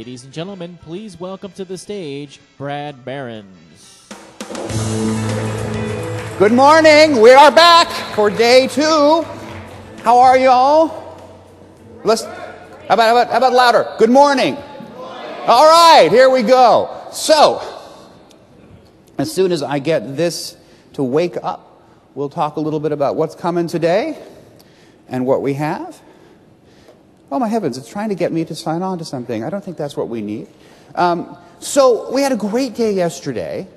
Ladies and gentlemen, please welcome to the stage Brad Behrens. Good morning. We are back for day 2. How are you all? How about louder? Good morning. All right, here we go. So, as soon as I get this to wake up, we'll talk a little bit about what's coming today and what we have. Oh, my heavens, it's trying to get me to sign on to something. I don't think that's what we need. So we had a great day yesterday.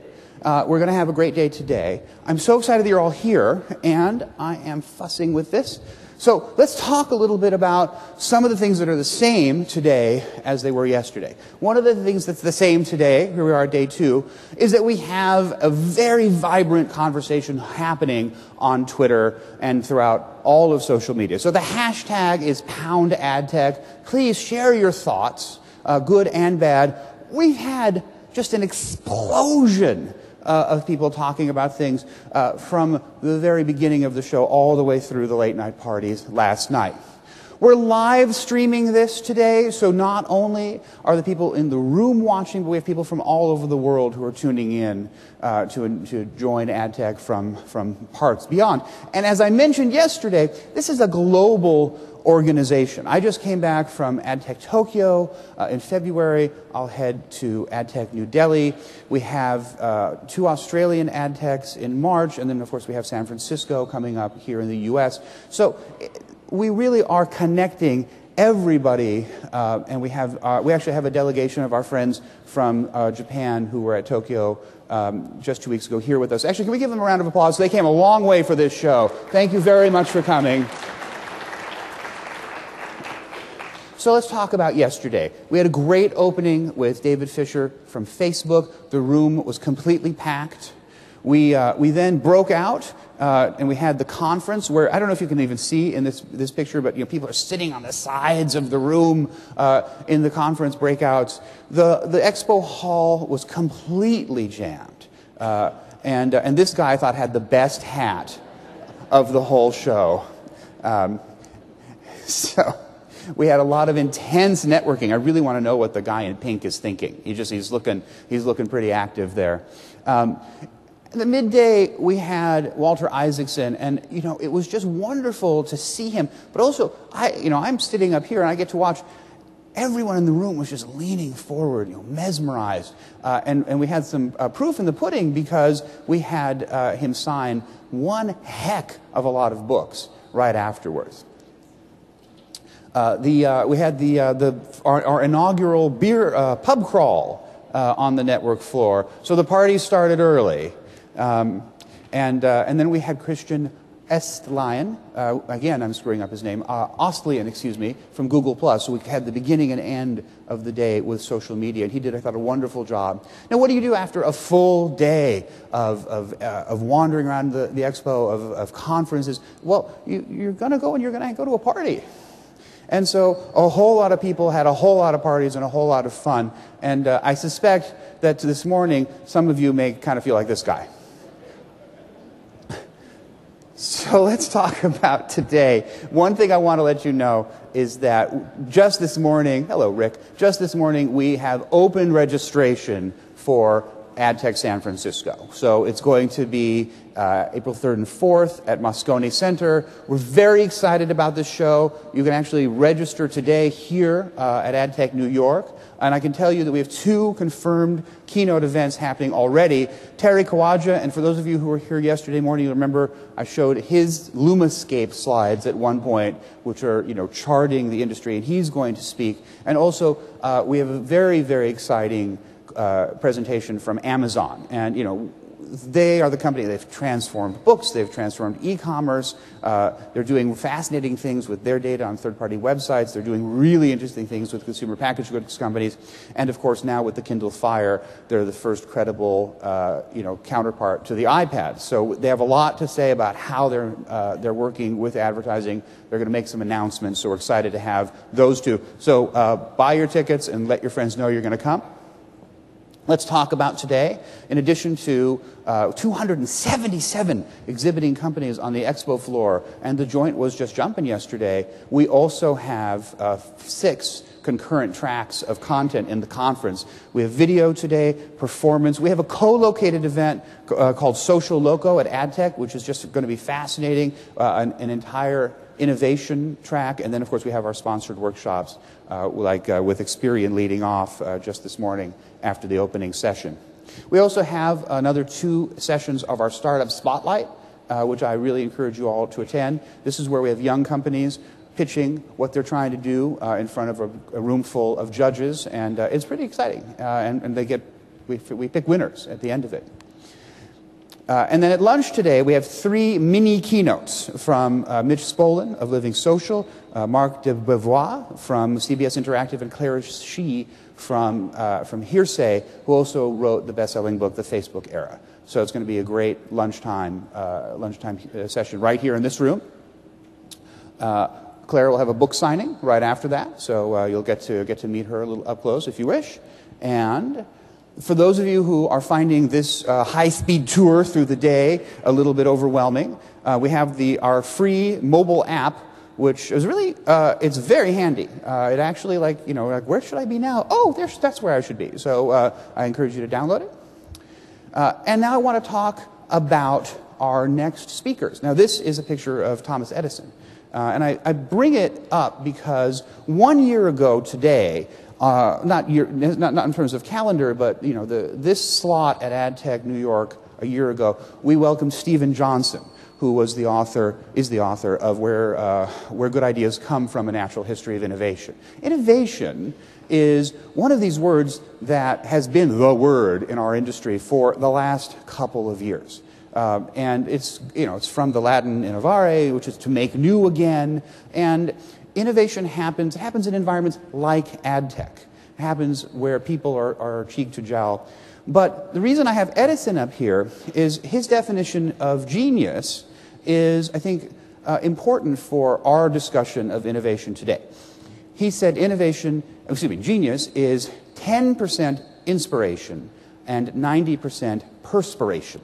We're going to have a great day today. I'm so excited that you're all here, and I am fussing with this. So let's talk a little bit about some of the things that are the same today as they were yesterday. One of the things that's the same today, here we are at day 2, is that we have a very vibrant conversation happening on Twitter and throughout all of social media. So the hashtag is #AdTech. Please share your thoughts, good and bad. We've had just an explosion of people talking about things from the very beginning of the show all the way through the late night parties last night. We're live streaming this today, so not only are the people in the room watching, but we have people from all over the world who are tuning in to join AdTech from parts beyond. And as I mentioned yesterday, this is a global organization. I just came back from AdTech Tokyo in February. I'll head to AdTech New Delhi. We have 2 Australian AdTechs in March, and then of course we have San Francisco coming up here in the US. So we really are connecting everybody, and we actually have a delegation of our friends from Japan who were at Tokyo just 2 weeks ago here with us. Actually, can we give them a round of applause? They came a long way for this show. Thank you very much for coming. So let's talk about yesterday. We had a great opening with David Fisher from Facebook. The room was completely packed. We then broke out and we had the conference where, I don't know if you can even see in this picture, but people are sitting on the sides of the room in the conference breakouts. The expo hall was completely jammed. And this guy I thought had the best hat of the whole show. So we had a lot of intense networking. I really want to know what the guy in pink is thinking. He's looking pretty active there. In the midday, we had Walter Isaacson, and it was just wonderful to see him. But also, I'm sitting up here and I get to watch. Everyone in the room was just leaning forward, mesmerized. And we had some proof in the pudding because we had him sign one heck of a lot of books right afterwards. We had our inaugural beer pub crawl on the network floor, so the party started early, and then we had Christian Estlian, again I'm screwing up his name, Ostlian, excuse me, from Google+. So we had the beginning and end of the day with social media, and he did, I thought, a wonderful job. Now, what do you do after a full day of wandering around the expo, of conferences? Well, you're going to go and you're going to go to a party. And so a whole lot of people had a whole lot of parties and a whole lot of fun. And I suspect that this morning, some of you may kind of feel like this guy. So let's talk about today. One thing I want to let you know is that just this morning, hello Rick, just this morning we have open registration for AdTech San Francisco. So it's going to be April 3rd and 4th at Moscone Center. We're very excited about this show. You can actually register today here at AdTech New York. And I can tell you that we have 2 confirmed keynote events happening already. Terry Kawaja, and for those of you who were here yesterday morning, you remember I showed his Lumascape slides at one point, which are charting the industry, and he's going to speak. And also, we have a very, very exciting presentation from Amazon, and they are the company. They've transformed books, they've transformed e-commerce, they're doing fascinating things with their data on third-party websites, they're doing really interesting things with consumer packaged goods companies, and of course now with the Kindle Fire, they're the first credible counterpart to the iPad. So they have a lot to say about how they're working with advertising. They're going to make some announcements, so we're excited to have those 2. So buy your tickets and let your friends know you're going to come. Let's talk about today. In addition to 277 exhibiting companies on the expo floor, and the joint was just jumping yesterday, we also have 6 concurrent tracks of content in the conference. We have video today, performance. We have a co-located event called Social Loco at AdTech, which is just going to be fascinating, an entire innovation track. And then, of course, we have our sponsored workshops, with Experian leading off just this morning after the opening session. We also have another 2 sessions of our Startup Spotlight, which I really encourage you all to attend. This is where we have young companies pitching what they're trying to do in front of a room full of judges, and it's pretty exciting. And we pick winners at the end of it. And then at lunch today, we have 3 mini keynotes from Mitch Spolin of Living Social, Marc de Beauvoir from CBS Interactive, and Clara Shih from Hearsay, who also wrote the best-selling book, The Facebook Era. So it's going to be a great lunchtime session right here in this room. Claire will have a book signing right after that, so you'll get to meet her a little up close if you wish. And for those of you who are finding this high-speed tour through the day a little bit overwhelming, we have our free mobile app, which is really it's very handy. It actually, where should I be now? Oh, that's where I should be. So I encourage you to download it. And now I want to talk about our next speakers. Now, this is a picture of Thomas Edison. And I bring it up because 1 year ago today, not in terms of calendar, but this slot at AdTech New York a year ago, we welcomed Stephen Johnson, who is the author of Where Good Ideas Come From: A Natural History of Innovation. Innovation is one of these words that has been the word in our industry for the last couple of years. And it's from the Latin innovare, which is to make new again. And innovation happens in environments like AdTech. It happens where people are cheek to jowl. But the reason I have Edison up here is his definition of genius is, I think, important for our discussion of innovation today. He said genius is 10% inspiration and 90% perspiration.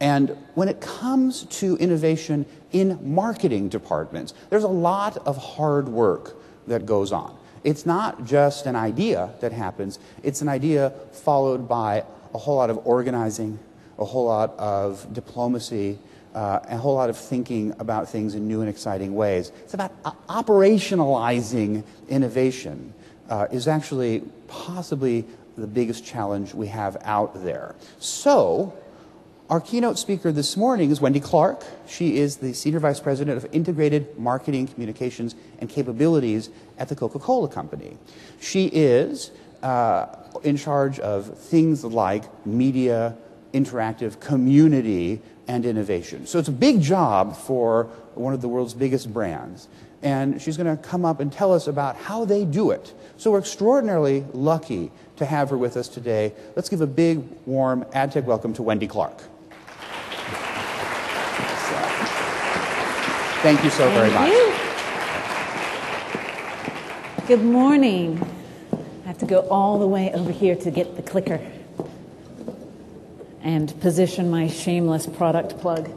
And when it comes to innovation in marketing departments, there's a lot of hard work that goes on. It's not just an idea that happens. It's an idea followed by a whole lot of organizing, a whole lot of diplomacy, a whole lot of thinking about things in new and exciting ways. It's about operationalizing innovation is actually possibly the biggest challenge we have out there. So, our keynote speaker this morning is Wendy Clark. She is the Senior Vice President of Integrated Marketing, Communications, and Capabilities at the Coca-Cola Company. She is in charge of things like media, interactive, community, and innovation. So it's a big job for one of the world's biggest brands. And she's going to come up and tell us about how they do it. So we're extraordinarily lucky to have her with us today. Let's give a big, warm AdTech welcome to Wendy Clark. Thank you so very much. Good morning. I have to go all the way over here to get the clicker and position my shameless product plug.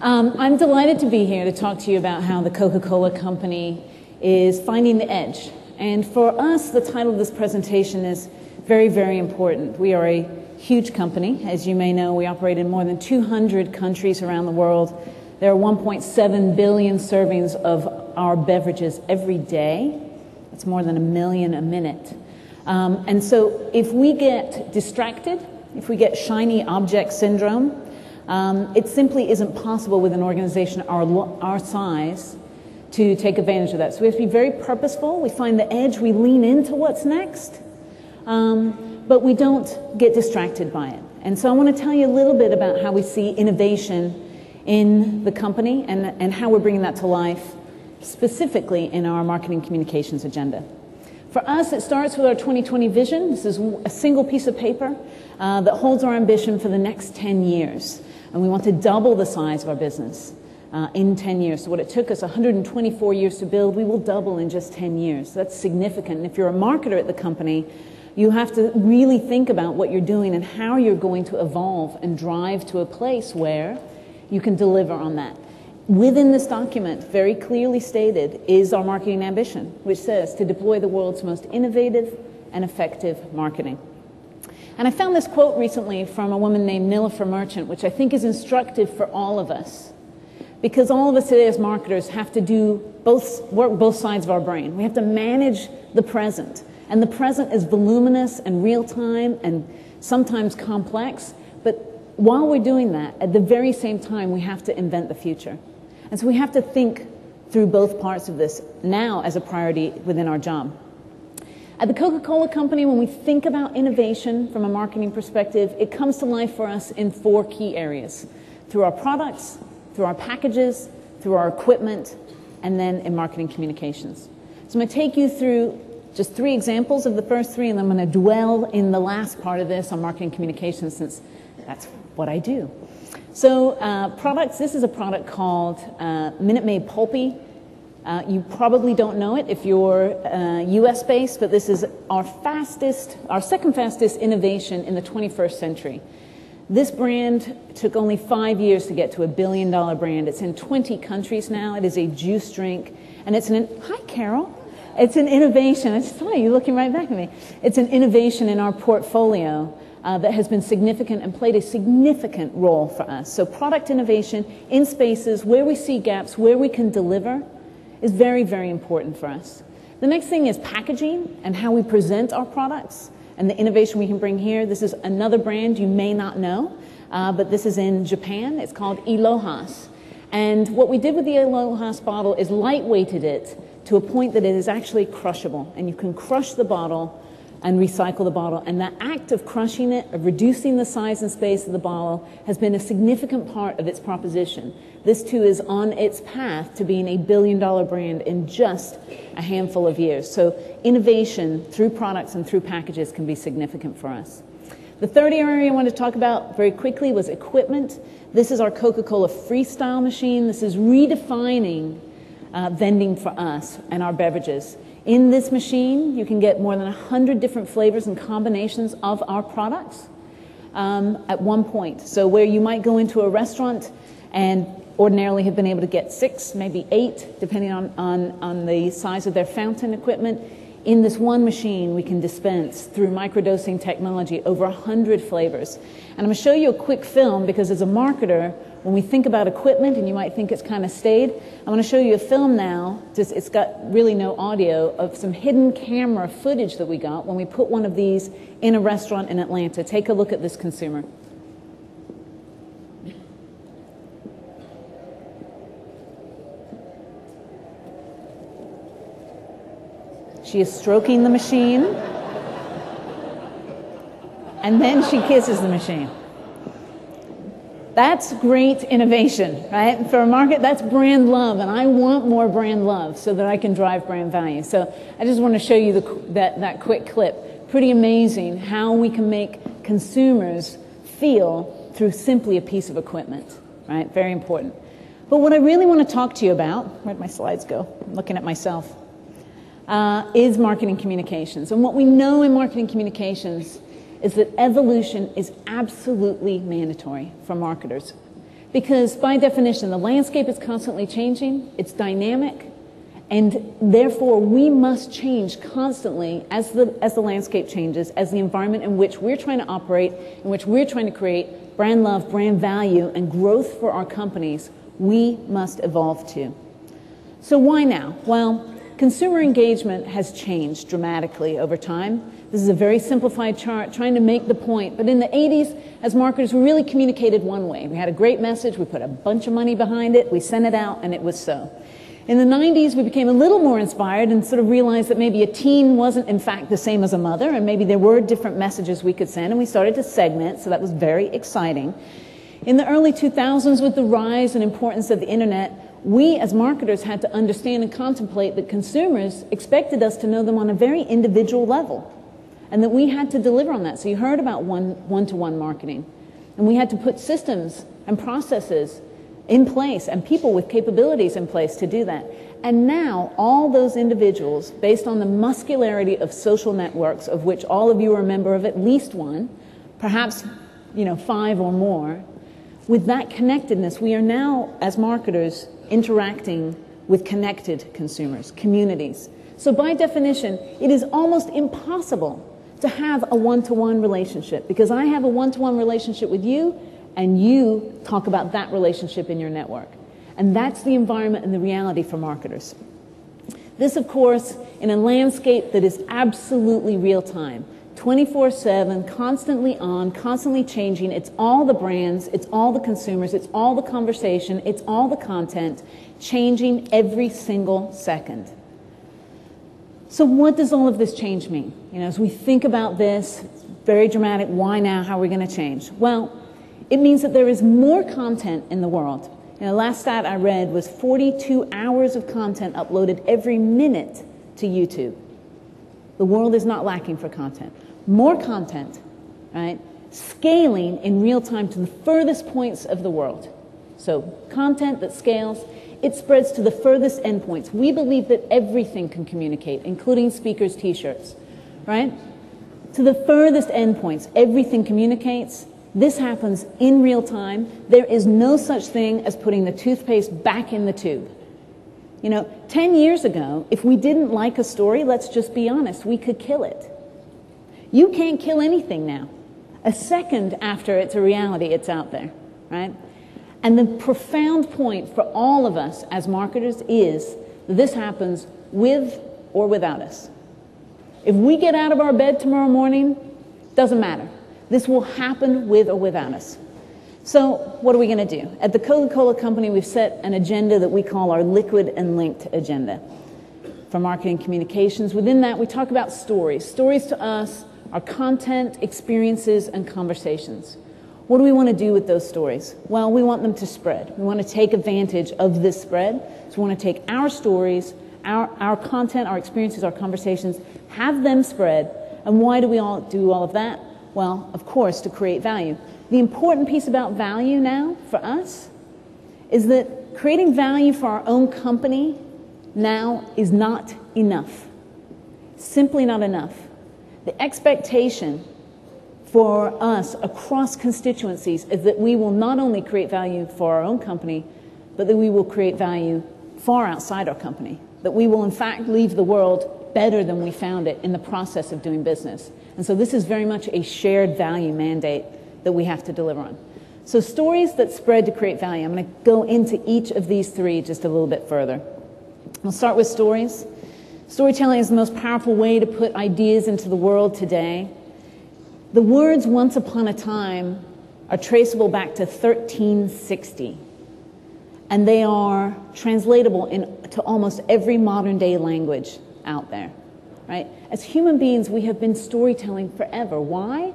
I'm delighted to be here to talk to you about how the Coca-Cola Company is finding the edge. And for us, the title of this presentation is very, very important. We are a huge company. As you may know, we operate in more than 200 countries around the world. There are 1.7 billion servings of our beverages every day. That's more than 1 million a minute. And so if we get distracted, if we get shiny object syndrome, it simply isn't possible with an organization our size to take advantage of that. So we have to be very purposeful. We find the edge. We lean into what's next. But we don't get distracted by it. And so I want to tell you a little bit about how we see innovation in the company and how we're bringing that to life specifically in our marketing communications agenda. For us, it starts with our 2020 vision. This is a single piece of paper that holds our ambition for the next 10 years. And we want to double the size of our business in 10 years. So what it took us 124 years to build, we will double in just 10 years. So that's significant. And if you're a marketer at the company, you have to really think about what you're doing and how you're going to evolve and drive to a place where you can deliver on that. Within this document, very clearly stated, is our marketing ambition, which says to deploy the world's most innovative and effective marketing. And I found this quote recently from a woman named Nilofer Merchant, which I think is instructive for all of us. Because all of us today as marketers have to work both sides of our brain. We have to manage the present. And the present is voluminous and real-time and sometimes complex. But while we're doing that, at the very same time, we have to invent the future. And so we have to think through both parts of this now as a priority within our job. At the Coca-Cola Company, when we think about innovation from a marketing perspective, it comes to life for us in 4 key areas. Through our products, through our packages, through our equipment, and then in marketing communications. So I'm going to take you through just 3 examples of the first 3, and I'm going to dwell in the last part of this on marketing communications, since that's what I do. So products, this is a product called Minute Maid Pulpy. You probably don't know it if you're US based, but this is our second fastest innovation in the 21st century. This brand took only 5 years to get to $1 billion brand. It's in 20 countries now. It is a juice drink, and it's hi Carol. It's an innovation. I just saw you looking right back at me. It's an innovation in our portfolio that has been significant and played a significant role for us. So product innovation in spaces where we see gaps, where we can deliver, is very, very important for us. The next thing is packaging and how we present our products and the innovation we can bring here. This is another brand you may not know, but this is in Japan. It's called Ilohas. And what we did with the Ilohas bottle is lightweighted it to a point that it is actually crushable. And you can crush the bottle and recycle the bottle. And that act of crushing it, of reducing the size and space of the bottle, has been a significant part of its proposition. This too is on its path to being a $1 billion brand in just a handful of years. So innovation through products and through packages can be significant for us. The third area I want to talk about very quickly was equipment. This is our Coca-Cola Freestyle machine. This is redefining vending for us and our beverages. In this machine, you can get more than 100 different flavors and combinations of our products at one point. So where you might go into a restaurant and ordinarily have been able to get 6, maybe 8, depending on the size of their fountain equipment, in this one machine we can dispense through microdosing technology over 100 flavors. And I'm going to show you a quick film because as a marketer, when we think about equipment, and you might think it's kind of staid, I'm going to show you a film now. It's got really no audio of some hidden camera footage that we got when we put one of these in a restaurant in Atlanta. Take a look at this consumer. She is stroking the machine, and then she kisses the machine. That's great innovation, right? For a market, that's brand love, and I want more brand love so that I can drive brand value. So I just want to show you that quick clip. Pretty amazing how we can make consumers feel through simply a piece of equipment, right? Very important. But what I really want to talk to you about, where'd my slides go? I'm looking at myself, is marketing communications. And what we know in marketing communications is that evolution is absolutely mandatory for marketers. Because by definition, the landscape is constantly changing, it's dynamic, and therefore we must change constantly as the landscape changes, as the environment in which we're trying to operate, in which we're trying to create brand love, brand value, and growth for our companies, we must evolve too. So why now? Well, consumer engagement has changed dramatically over time. This is a very simplified chart trying to make the point. But in the 80s, as marketers, we really communicated one way. We had a great message, we put a bunch of money behind it, we sent it out, and it was so. In the 90s, we became a little more inspired and sort of realized that maybe a teen wasn't, in fact, the same as a mother, and maybe there were different messages we could send, and we started to segment, so that was very exciting. In the early 2000s, with the rise and importance of the internet, we as marketers had to understand and contemplate that consumers expected us to know them on a very individual level, and that we had to deliver on that. So you heard about one-to-one marketing, and we had to put systems and processes in place and people with capabilities in place to do that. And now all those individuals, based on the muscularity of social networks, of which all of you are a member of at least one, perhaps 5 or more, with that connectedness, we are now, as marketers, interacting with connected consumers, communities. So by definition, it is almost impossible to have a one-to-one relationship, because I have a one-to-one relationship with you, and you talk about that relationship in your network. And that's the environment and the reality for marketers. This, of course, in a landscape that is absolutely real-time, 24/7, constantly on, constantly changing. It's all the brands, it's all the consumers, it's all the conversation, it's all the content, changing every single second. So what does all of this change mean? You know, as we think about this, it's very dramatic. Why now? How are we going to change? Well, it means that there is more content in the world. You know, the last stat I read was 42 hours of content uploaded every minute to YouTube. The world is not lacking for content. More content, right? Scaling in real time to the furthest points of the world. So content that scales, it spreads to the furthest endpoints. We believe that everything can communicate, including speakers' t-shirts, right? To the furthest endpoints, everything communicates. This happens in real time. There is no such thing as putting the toothpaste back in the tube. You know, 10 years ago, if we didn't like a story, let's just be honest, we could kill it. You can't kill anything now. A second after it's a reality, it's out there, right? And the profound point for all of us as marketers is that this happens with or without us. If we get out of our bed tomorrow morning, doesn't matter. This will happen with or without us. So what are we going to do? At the Coca-Cola Company, we've set an agenda that we call our liquid and linked agenda for marketing communications. Within that, we talk about stories. Stories to us are content, experiences, and conversations. What do we want to do with those stories? Well, we want them to spread. We want to take advantage of this spread. So we want to take our stories, our content, our experiences, our conversations, have them spread. And why do we all do all of that? Well, of course, to create value. The important piece about value now for us is that creating value for our own company now is not enough. Simply not enough. The expectation for us across constituencies is that we will not only create value for our own company, but that we will create value far outside our company. That we will, in fact, leave the world better than we found it in the process of doing business. And so this is very much a shared value mandate that we have to deliver on. So stories that spread to create value. I'm going to go into each of these three just a little bit further. We'll start with stories. Storytelling is the most powerful way to put ideas into the world today. The words "once upon a time" are traceable back to 1360. And they are translatable into almost every modern day language out there, right? As human beings, we have been storytelling forever. Why?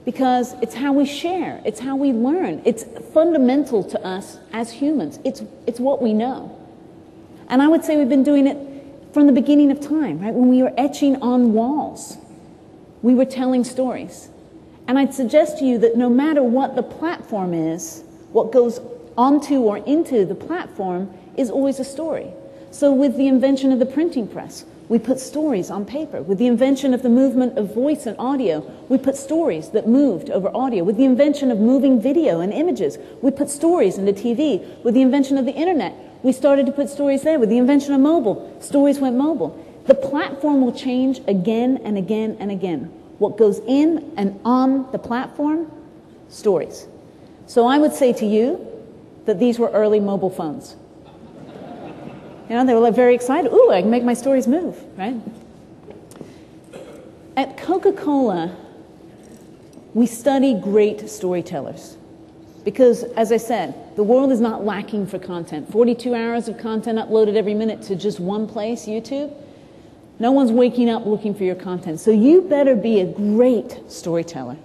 Because it's how we share. It's how we learn. It's fundamental to us as humans. It's what we know. And I would say we've been doing it from the beginning of time, right? When we were etching on walls, we were telling stories. And I'd suggest to you that no matter what the platform is, what goes onto or into the platform is always a story. So with the invention of the printing press, we put stories on paper. With the invention of the movement of voice and audio, we put stories that moved over audio. With the invention of moving video and images, we put stories into TV. With the invention of the internet, we started to put stories there. With the invention of mobile, stories went mobile. The platform will change again and again and again. What goes in and on the platform? Stories. So I would say to you that these were early mobile phones. You know, they were like very excited. Ooh, I can make my stories move, right? At Coca-Cola, we study great storytellers. Because, as I said, the world is not lacking for content. 42 hours of content uploaded every minute to just one place, YouTube. No one's waking up looking for your content. So you better be a great storyteller.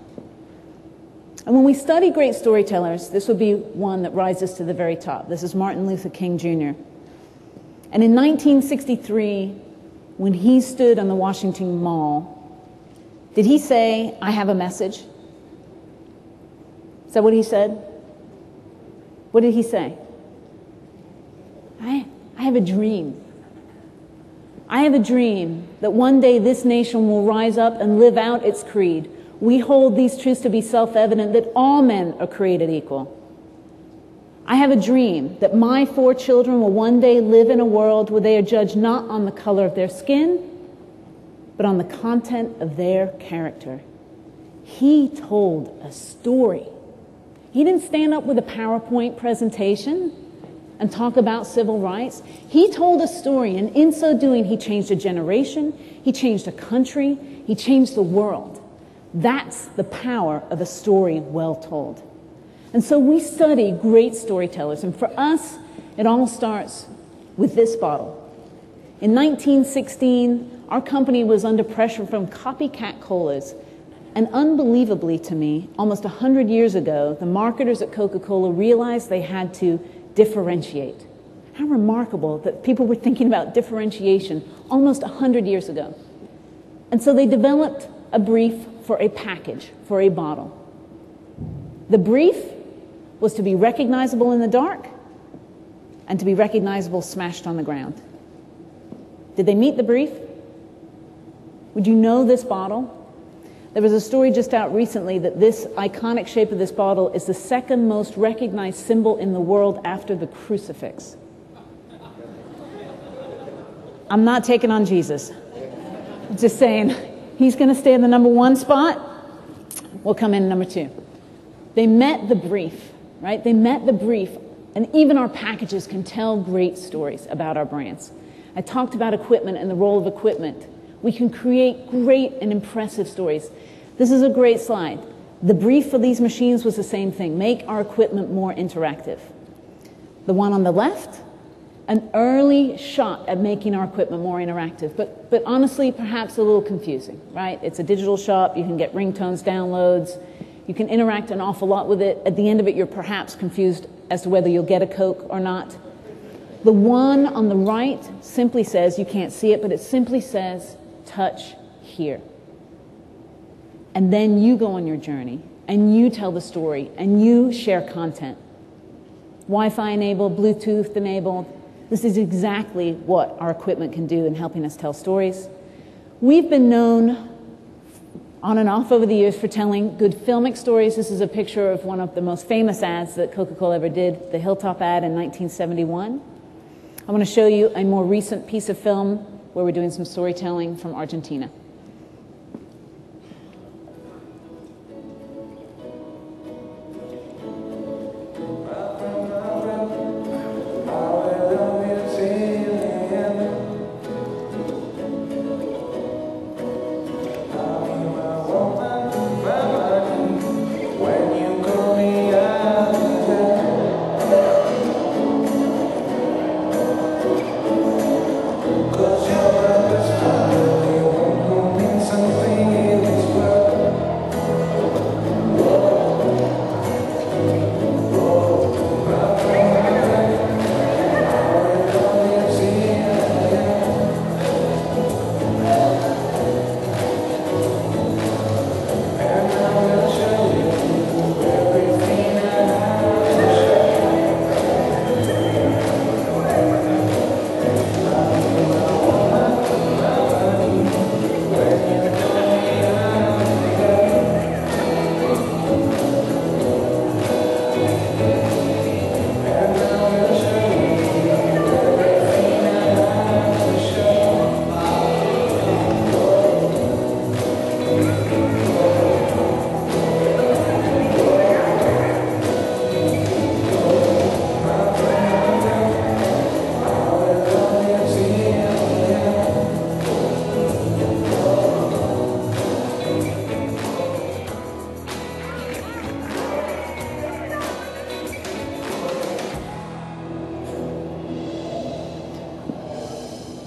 And when we study great storytellers, this would be one that rises to the very top. This is Martin Luther King Jr. And in 1963, when he stood on the Washington Mall, did he say, "I have a message"? Is that what he said? What did he say? I have a dream. I have a dream that one day this nation will rise up and live out its creed. We hold these truths to be self-evident, that all men are created equal. I have a dream that my 4 children will one day live in a world where they are judged not on the color of their skin, but on the content of their character. He told a story. He didn't stand up with a PowerPoint presentation and talk about civil rights. He told a story, and in so doing, he changed a generation, he changed a country, he changed the world. That's the power of a story well told. And so we study great storytellers, and for us, it all starts with this bottle. In 1916, our company was under pressure from copycat colas, and unbelievably to me, almost 100 years ago, the marketers at Coca-Cola realized they had to differentiate. How remarkable that people were thinking about differentiation almost 100 years ago. And so they developed a brief for a package, for a bottle. The brief was to be recognizable in the dark and to be recognizable smashed on the ground. Did they meet the brief? Would you know this bottle? There was a story just out recently that this iconic shape of this bottle is the second most recognized symbol in the world after the crucifix. I'm not taking on Jesus. I'm just saying, he's going to stay in the number 1 spot. We'll come in number 2. They met the brief, right? They met the brief, and even our packages can tell great stories about our brands. I talked about equipment and the role of equipment. We can create great and impressive stories. This is a great slide. The brief for these machines was the same thing: make our equipment more interactive. The one on the left, an early shot at making our equipment more interactive, but honestly, perhaps a little confusing, right? It's a digital shop. You can get ringtones, downloads. You can interact an awful lot with it. At the end of it, you're perhaps confused as to whether you'll get a Coke or not. The one on the right simply says, you can't see it, but it simply says, touch here. And then you go on your journey, and you tell the story, and you share content. Wi-Fi enabled, Bluetooth enabled. This is exactly what our equipment can do in helping us tell stories. We've been known on and off over the years for telling good filmic stories. This is a picture of one of the most famous ads that Coca-Cola ever did, the Hilltop ad in 1971. I want to show you a more recent piece of film where we're doing some storytelling from Argentina.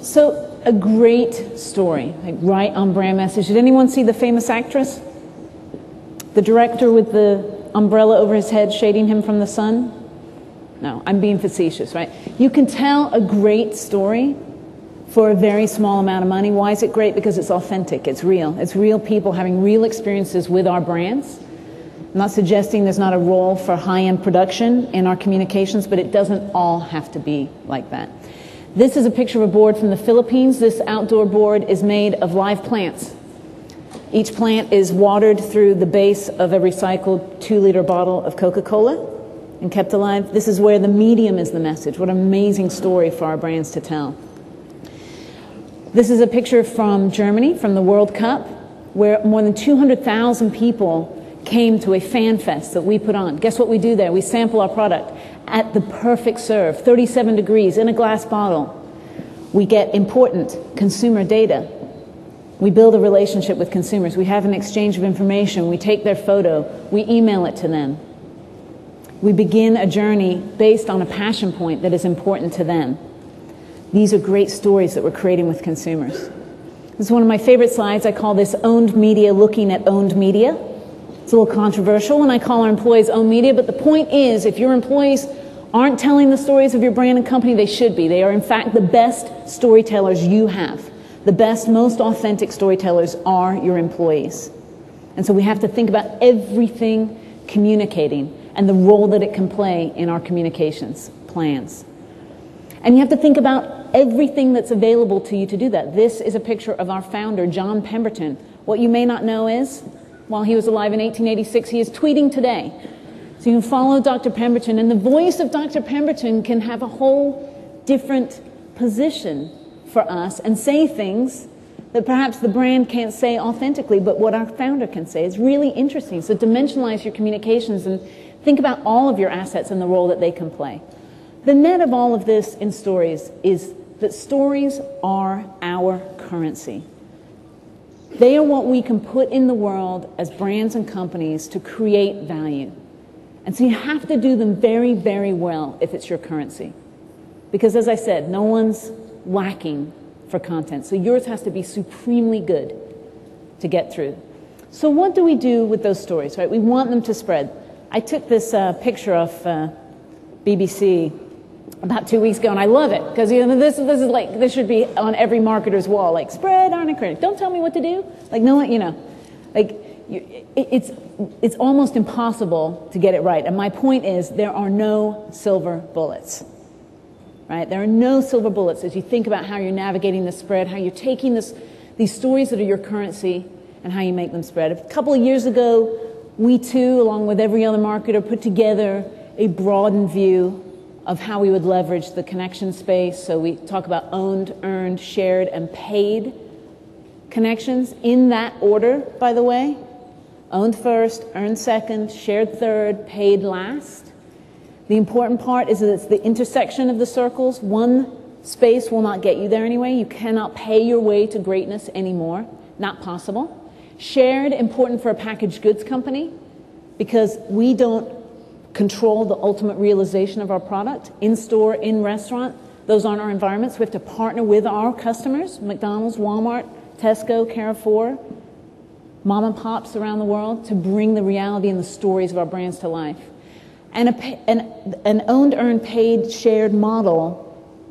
So a great story, like right on brand message. Did anyone see The Famous Actress? The director with the umbrella over his head shading him from the sun? No, I'm being facetious, right? You can tell a great story for a very small amount of money. Why is it great? Because it's authentic, it's real. It's real people having real experiences with our brands. I'm not suggesting there's not a role for high-end production in our communications, but it doesn't all have to be like that. This is a picture of a board from the Philippines. This outdoor board is made of live plants. Each plant is watered through the base of a recycled 2-liter bottle of Coca-Cola. and kept alive. This is where the medium is the message. What an amazing story for our brands to tell. This is a picture from Germany, from the World Cup, where more than 200,000 people came to a fan fest that we put on. Guess what we do there? We sample our product at the perfect serve, 37 degrees, in a glass bottle. We get important consumer data. We build a relationship with consumers. We have an exchange of information. We take their photo. We email it to them. We begin a journey based on a passion point that is important to them. These are great stories that we're creating with consumers. This is one of my favorite slides. I call this owned media looking at owned media. It's a little controversial when I call our employees owned media, but the point is, if your employees aren't telling the stories of your brand and company, they should be. They are, in fact, the best storytellers you have. The best, most authentic storytellers are your employees. And so we have to think about everything communicating and the role that it can play in our communications plans. And you have to think about everything that's available to you to do that. This is a picture of our founder, John Pemberton. What you may not know is, while he was alive in 1886, he is tweeting today. So you can follow Dr. Pemberton, and the voice of Dr. Pemberton can have a whole different position for us and say things that perhaps the brand can't say authentically, but what our founder can say. It's really interesting. So dimensionalize your communications and think about all of your assets and the role that they can play. The net of all of this in stories is that stories are our currency. They are what we can put in the world as brands and companies to create value. And so you have to do them very, very well if it's your currency. Because as I said, no one's lacking for content. So yours has to be supremely good to get through. So what do we do with those stories, right? We want them to spread. I took this picture of BBC about 2 weeks ago, and I love it because this should be on every marketer's wall, like spread on a credit. Don't tell me what to do. Like no one, it's almost impossible to get it right. And my point is, there are no silver bullets. Right? There are no silver bullets as you think about how you're navigating the spread, how you're taking these stories that are your currency and how you make them spread. A couple of years ago, we too, along with every other marketer, put together a broadened view of how we would leverage the connection space. So we talk about owned, earned, shared, and paid connections in that order, by the way. Owned first, earned second, shared third, paid last. The important part is that it's the intersection of the circles. One space will not get you there anyway. You cannot pay your way to greatness anymore. Not possible. Shared, important for a packaged goods company because we don't control the ultimate realization of our product. In-store, in-restaurant, those aren't our environments. We have to partner with our customers, McDonald's, Walmart, Tesco, Carrefour, mom and pops around the world, to bring the reality and the stories of our brands to life. And an owned, earned, paid, shared model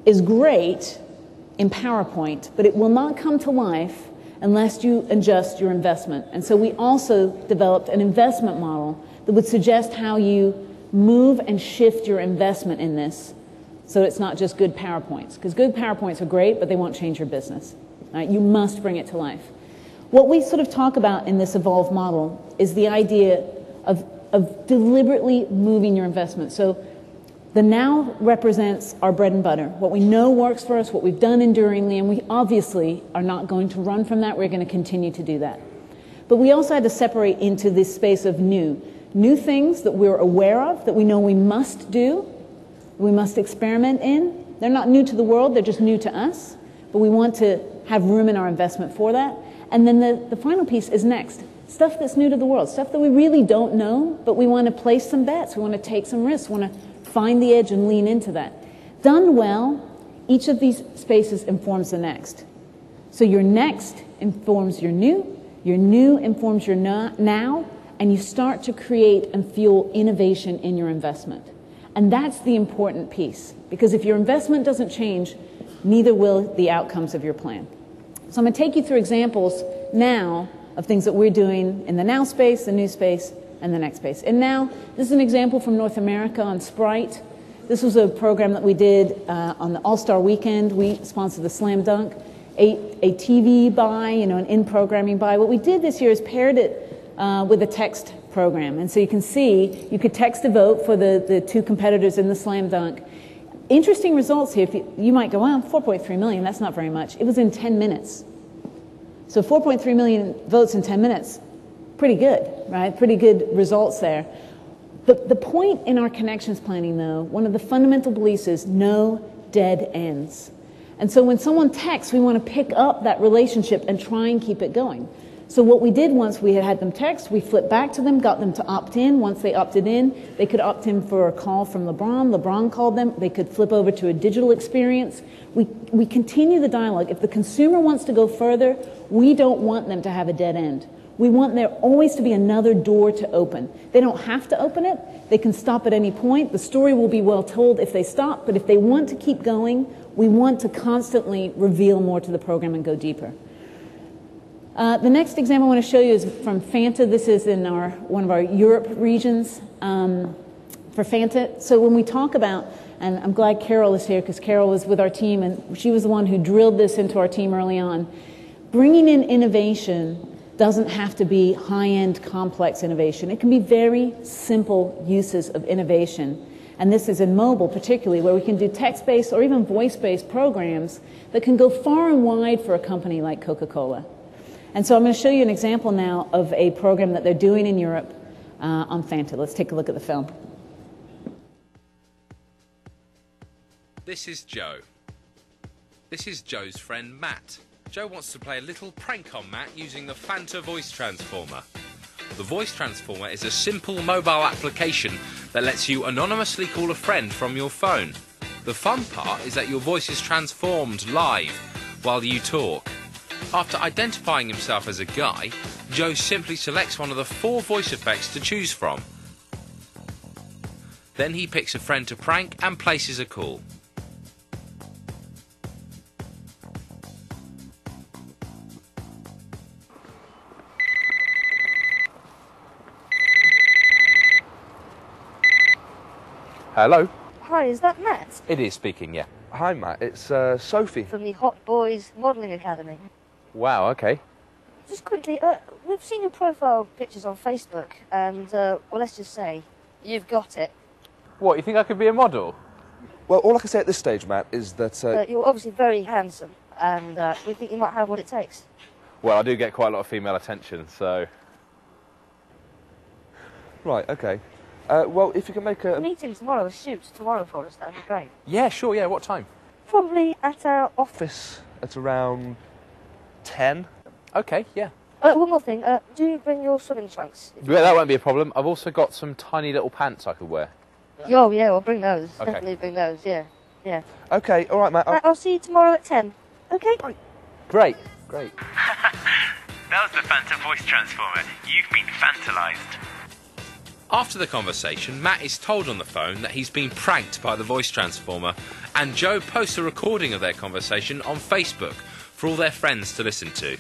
is great in PowerPoint, but it will not come to life unless you adjust your investment. And so we also developed an investment model that would suggest how you move and shift your investment in this so it's not just good PowerPoints. Because good PowerPoints are great, but they won't change your business. Right? You must bring it to life. What we sort of talk about in this evolved model is the idea of deliberately moving your investment. So the now represents our bread and butter, what we know works for us, what we've done enduringly, and we obviously are not going to run from that. We're going to continue to do that. But we also had to separate into this space of new things that we're aware of, that we know we must do, we must experiment in. They're not new to the world, they're just new to us, but we want to have room in our investment for that. And then the final piece is next. Stuff that's new to the world, stuff that we really don't know, but we want to place some bets, we want to take some risks, we want to find the edge and lean into that. Done well, each of these spaces informs the next. So your next informs your new informs your now, and you start to create and fuel innovation in your investment. And that's the important piece, because if your investment doesn't change, neither will the outcomes of your plan. So I'm going to take you through examples now of things that we're doing in the now space, the new space, and the next space. And now, this is an example from North America on Sprite. This was a program that we did on the All-Star Weekend. We sponsored the Slam Dunk, a TV buy, an in-programming buy. What we did this year is paired it with a text program. And so you can see, you could text a vote for the two competitors in the slam dunk. Interesting results here. You might go, well, 4.3 million, that's not very much. It was in 10 minutes. So 4.3 million votes in 10 minutes, pretty good, right? Pretty good results there. The point in our connections planning, though, one of the fundamental beliefs is no dead ends. And so when someone texts, we want to pick up that relationship and try and keep it going. So what we did once we had them text, we flipped back to them, got them to opt in. Once they opted in, they could opt in for a call from LeBron. LeBron called them. They could flip over to a digital experience. We continue the dialogue. If the consumer wants to go further, we don't want them to have a dead end. We want there always to be another door to open. They don't have to open it. They can stop at any point. The story will be well told if they stop, but if they want to keep going, we want to constantly reveal more to the program and go deeper. The next example I want to show you is from Fanta. This is in one of our Europe regions for Fanta. So when we talk about, and I'm glad Carol is here because Carol was with our team and she was the one who drilled this into our team early on. Bringing in innovation doesn't have to be high-end, complex innovation. It can be very simple uses of innovation. And this is in mobile particularly, where we can do text-based or even voice-based programs that can go far and wide for a company like Coca-Cola. And so I'm going to show you an example now of a program that they're doing in Europe on Fanta. Let's take a look at the film. This is Joe. This is Joe's friend Matt. Joe wants to play a little prank on Matt using the Fanta voice transformer. The voice transformer is a simple mobile application that lets you anonymously call a friend from your phone. The fun part is that your voice is transformed live while you talk. After identifying himself as a guy, Joe simply selects one of the 4 voice effects to choose from. Then he picks a friend to prank and places a call. Hello? Hi, is that Matt? It is speaking, yeah. Hi, Matt. It's Sophie. From the Hot Boys Modelling Academy. Wow, okay. Just quickly, we've seen your profile pictures on Facebook, and, well, let's just say, you've got it. What, you think I could be a model? Well, all I can say at this stage, Matt, is that... You're obviously very handsome, and we think you might have what it takes. Well, I do get quite a lot of female attention, so... Right, okay. Well, if you can make a... Meeting tomorrow, a shoot tomorrow for us, that'd be great. Yeah, sure, yeah. What time? Probably at our office. At around 10. Okay, yeah. One more thing, do you bring your swimming trunks? Yeah, that won't be a problem. I've also got some tiny little pants I could wear. Oh, yeah, well, bring those. Okay. Definitely bring those, yeah. Yeah. Okay, all right, Matt. I'll see you tomorrow at 10. Okay? Great. That was the Fanta voice transformer. You've been fantalized. After the conversation, Matt is told on the phone that he's been pranked by the voice transformer, and Joe posts a recording of their conversation on Facebook for all their friends to listen to.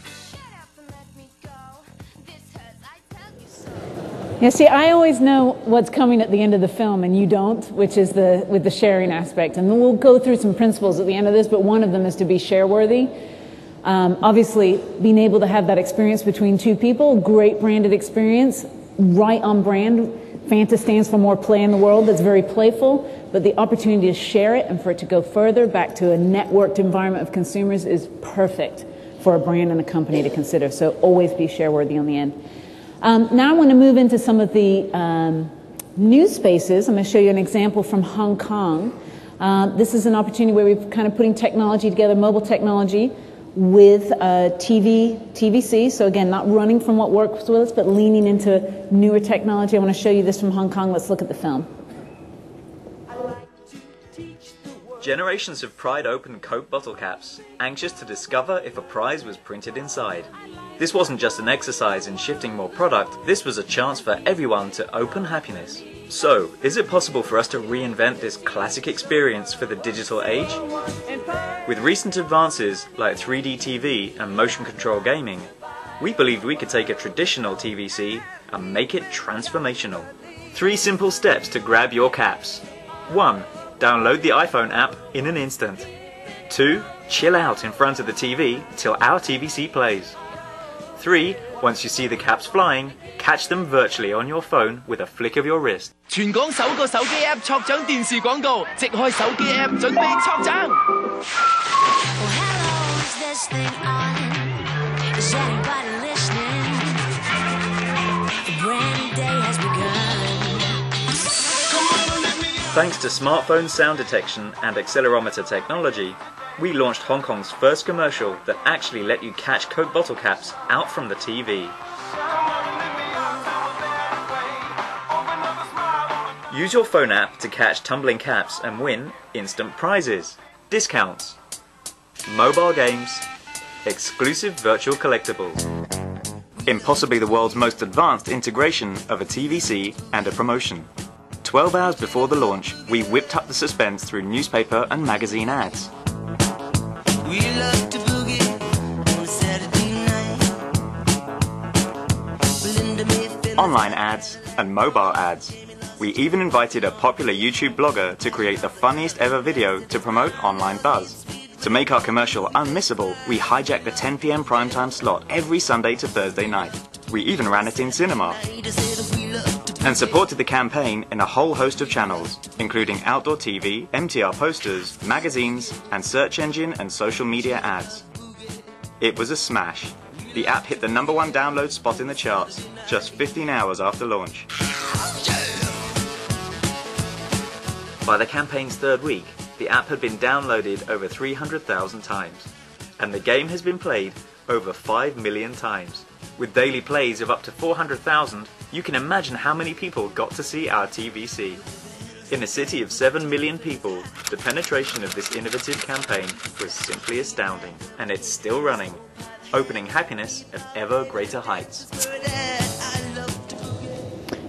Yeah, see, I always know what's coming at the end of the film, and you don't, which is with the sharing aspect. And we'll go through some principles at the end of this, but one of them is to be share-worthy. Obviously, being able to have that experience between two people, great branded experience, right on brand. Fanta stands for more play in the world. That's very playful, but the opportunity to share it and for it to go further back to a networked environment of consumers is perfect for a brand and a company to consider. So always be share-worthy on the end. Now I want to move into some of the new spaces. I'm going to show you an example from Hong Kong. This is an opportunity where we're kind of putting technology together, mobile technology, with TVC. So again, not running from what works with us, but leaning into newer technology. I want to show you this from Hong Kong. Let's look at the film. Generations have pried open Coke bottle caps, anxious to discover if a prize was printed inside. This wasn't just an exercise in shifting more product, this was a chance for everyone to open happiness. So, is it possible for us to reinvent this classic experience for the digital age? With recent advances like 3D TV and motion control gaming, we believed we could take a traditional TVC and make it transformational. 3 simple steps to grab your caps. 1. Download the iPhone app in an instant. 2. Chill out in front of the TV till our TVC plays. 3. Once you see the caps flying, catch them virtually on your phone with a flick of your wrist. 全港首個手機 App 戳獎電視廣告，即開手機 App 準備戳獎。Thanks to smartphone sound detection and accelerometer technology, we launched Hong Kong's first commercial that actually let you catch Coke bottle caps out from the TV. Use your phone app to catch tumbling caps and win instant prizes, discounts, mobile games, exclusive virtual collectibles. In possibly the world's most advanced integration of a TVC and a promotion. 12 hours before the launch, we whipped up the suspense through newspaper and magazine ads. We love to boogie on a Saturday night. Online ads and mobile ads. We even invited a popular YouTube blogger to create the funniest ever video to promote online buzz. To make our commercial unmissable, we hijacked the 10 p.m. primetime slot every Sunday to Thursday night. We even ran it in cinema. And supported the campaign in a whole host of channels, including outdoor TV, MTR posters, magazines, and search engine and social media ads. It was a smash. The app hit the #1 download spot in the charts just 15 hours after launch. By the campaign's third week, the app had been downloaded over 300,000 times, and the game has been played over 5 million times. With daily plays of up to 400,000, you can imagine how many people got to see our TVC. In a city of 7 million people, the penetration of this innovative campaign was simply astounding, and it's still running, opening happiness at ever greater heights.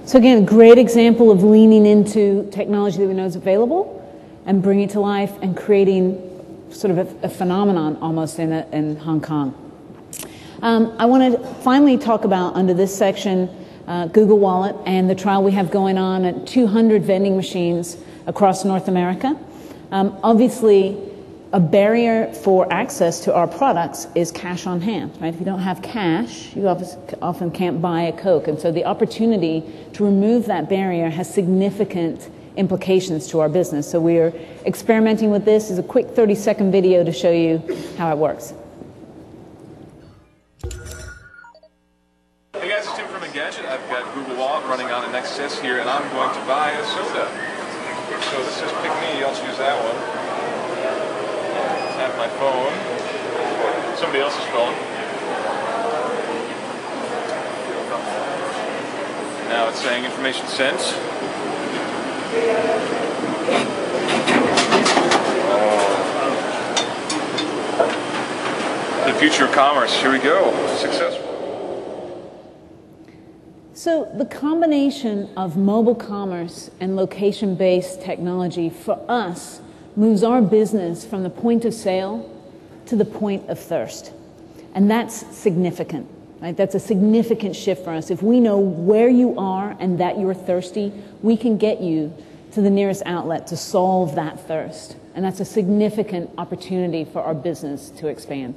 So again, a great example of leaning into technology that we know is available and bringing it to life and creating sort of a phenomenon almost in Hong Kong. I want to finally talk about, under this section, Google Wallet and the trial we have going on at 200 vending machines across North America. Obviously, a barrier for access to our products is cash on hand, right? If you don't have cash, you often can't buy a Coke. And so the opportunity to remove that barrier has significant implications to our business. So we're experimenting with this. It's a quick 30-second video to show you how it works. Hey guys, it's Tim from Engadget. I've got Google Wallet running on an XS here, and I'm going to buy a soda. So this says pick me, I'll choose that one. Tap my phone. Somebody else's phone. Now it's saying information sent. The future of commerce, here we go. Successful. So the combination of mobile commerce and location-based technology for us moves our business from the point of sale to the point of thirst. And that's significant, right? That's a significant shift for us. If we know where you are and that you're thirsty, we can get you to the nearest outlet to solve that thirst. And that's a significant opportunity for our business to expand.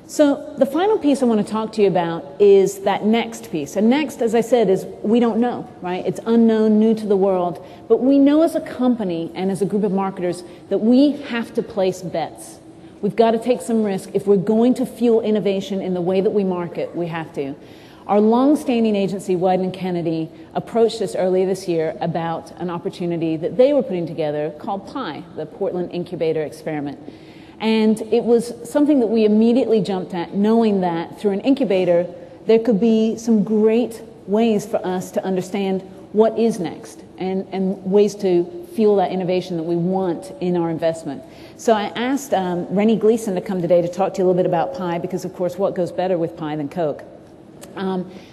So the final piece I want to talk to you about is that next piece. And next, as I said, is we don't know, right? It's unknown, new to the world. But we know as a company and as a group of marketers that we have to place bets. We've got to take some risk. If we're going to fuel innovation in the way that we market, we have to. Our long-standing agency, Wieden Kennedy, approached us earlier this year about an opportunity that they were putting together called PI, the Portland Incubator Experiment. And it was something that we immediately jumped at, knowing that through an incubator, there could be some great ways for us to understand what is next and ways to fuel that innovation that we want in our investment. So I asked Renny Gleeson to come today to talk to you a little bit about Pi, because of course what goes better with Pi than Coke.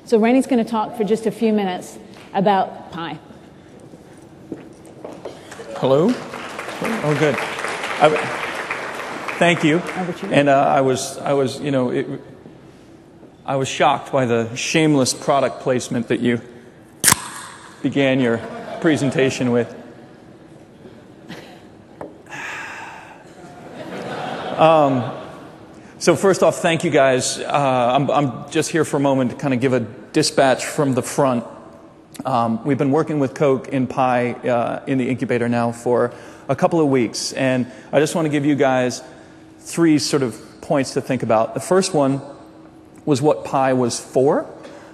So Renny's going to talk for just a few minutes about Pi. Hello? Oh, good. Thank you. And I was shocked by the shameless product placement that you began your presentation with. So first off, thank you guys. I'm just here for a moment to kind of give a dispatch from the front. We've been working with Coke in Pi in the incubator now for a couple of weeks, and I just want to give you guys 3 sort of points to think about. The first one was what Pi was for,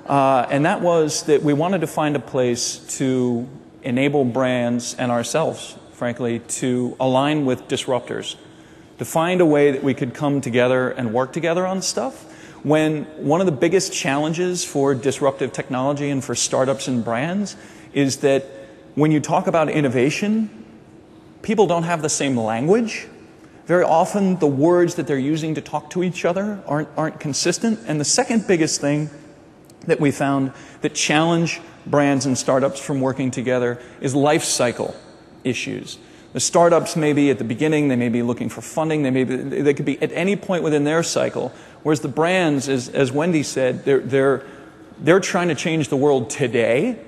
and that was that we wanted to find a place to enable brands and ourselves, frankly, to align with disruptors, to find a way that we could come together and work together on stuff when one of the biggest challenges for disruptive technology and for startups and brands is that when you talk about innovation, people don't have the same language. Very often the words that they're using to talk to each other aren't consistent. And the second biggest thing that we found that challenge brands and startups from working together is life cycle issues. The startups may be at the beginning, they may be looking for funding, they could be at any point within their cycle, whereas the brands, as Wendy said, they're trying to change the world today.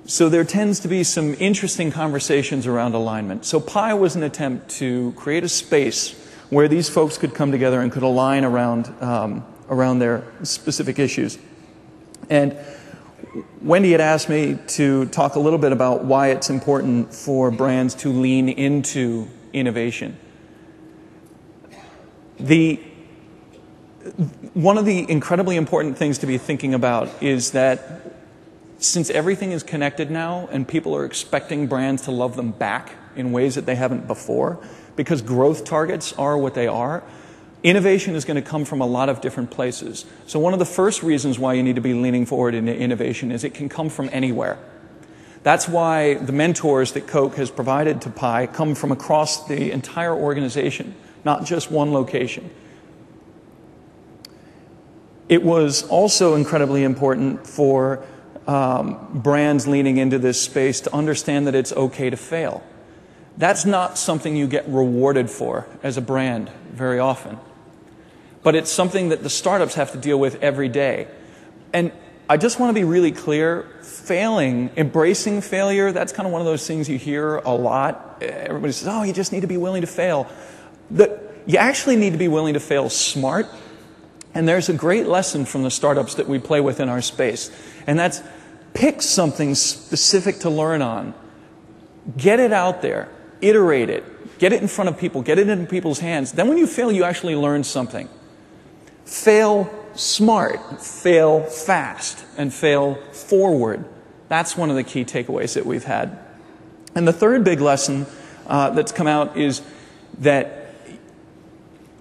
So there tends to be some interesting conversations around alignment. So Pi was an attempt to create a space where these folks could come together and could align around their specific issues. And Wendy had asked me to talk a little bit about why it's important for brands to lean into innovation. One of the incredibly important things to be thinking about is that since everything is connected now and people are expecting brands to love them back in ways that they haven't before, because growth targets are what they are, innovation is going to come from a lot of different places. So one of the first reasons why you need to be leaning forward into innovation is it can come from anywhere. That's why the mentors that Coke has provided to Pi come from across the entire organization, not just one location. It was also incredibly important for brands leaning into this space to understand that it's okay to fail. That's not something you get rewarded for as a brand very often. But it's something that the startups have to deal with every day. And I just want to be really clear, embracing failure, that's kind of one of those things you hear a lot. Everybody says, oh, you just need to be willing to fail. You actually need to be willing to fail smart. And there's a great lesson from the startups that we play with in our space. And that's pick something specific to learn on. Get it out there. Iterate it. Get it in front of people. Get it in people's hands. Then when you fail, you actually learn something. Fail smart, fail fast, and fail forward. That's one of the key takeaways that we've had. And the third big lesson that's come out is that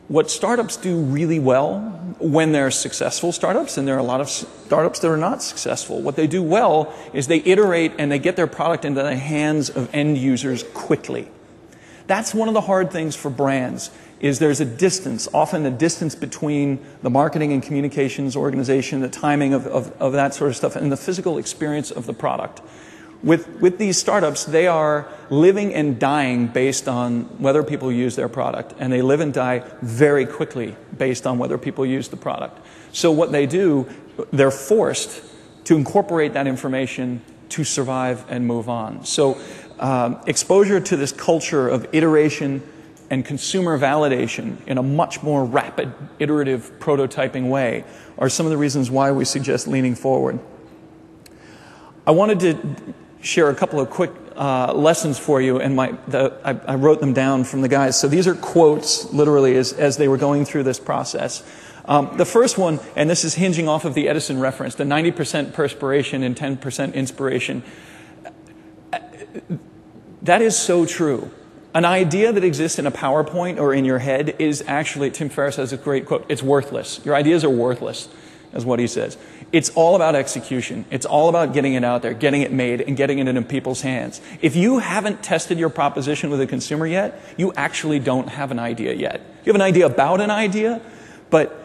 what startups do really well when they're successful startups, and there are a lot of startups that are not successful, what they do well is they iterate and they get their product into the hands of end users quickly. That's one of the hard things for brands, is there's a distance, often a distance between the marketing and communications organization, the timing of that sort of stuff, and the physical experience of the product. With these startups, they are living and dying based on whether people use their product, and they live and die very quickly based on whether people use the product. So what they do, they're forced to incorporate that information to survive and move on. So exposure to this culture of iteration and consumer validation in a much more rapid, iterative, prototyping way are some of the reasons why we suggest leaning forward. I wanted to share a couple of quick lessons for you, and I wrote them down from the guys. So these are quotes, literally, as they were going through this process. The first one, and this is hinging off of the Edison reference, the 90% perspiration and 10% inspiration. That is so true. An idea that exists in a PowerPoint or in your head is actually, Tim Ferriss has a great quote, it's worthless. Your ideas are worthless, is what he says. It's all about execution. It's all about getting it out there, getting it made, and getting it into people's hands. If you haven't tested your proposition with a consumer yet, you actually don't have an idea yet. You have an idea about an idea, but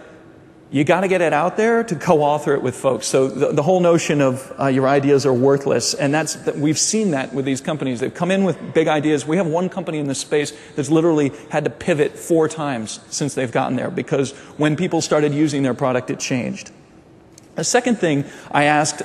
you got to get it out there to co-author it with folks. So the whole notion of your ideas are worthless, and we've seen that with these companies. They've come in with big ideas. We have one company in this space that's literally had to pivot 4 times since they've gotten there, because when people started using their product, it changed. The second thing I asked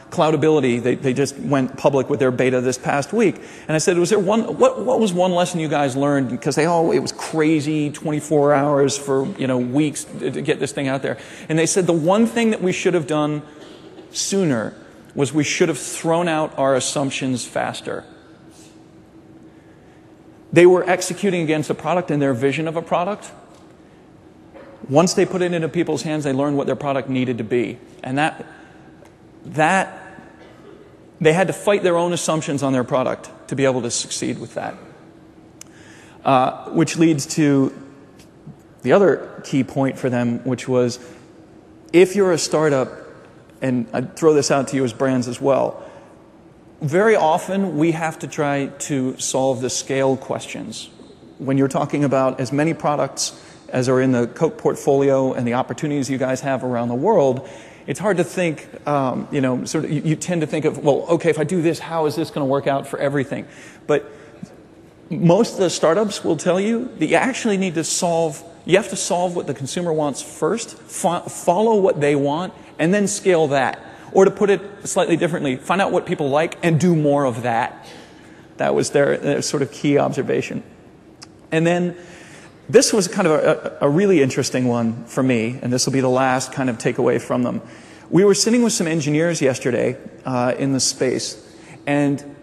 Cloudability, they just went public with their beta this past week. And I said, what was one lesson you guys learned? Because it was crazy, 24 hours for, weeks to get this thing out there. And they said the one thing that we should have done sooner was we should have thrown out our assumptions faster. They were executing against a product and their vision of a product. Once they put it into people's hands, they learned what their product needed to be. And that they had to fight their own assumptions on their product to be able to succeed with that. Which leads to the other key point for them, which was, if you're a startup, and I throw this out to you as brands as well, very often we have to try to solve the scale questions. When you're talking about as many products as are in the Coke portfolio and the opportunities you guys have around the world, it's hard to think, you tend to think of, well, okay, if I do this, how is this going to work out for everything? But most of the startups will tell you that you actually need to you have to solve what the consumer wants first, follow what they want, and then scale that. Or to put it slightly differently, find out what people like and do more of that. That was their sort of key observation. And then this was kind of a really interesting one for me, and this will be the last kind of takeaway from them. We were sitting with some engineers yesterday in the space, and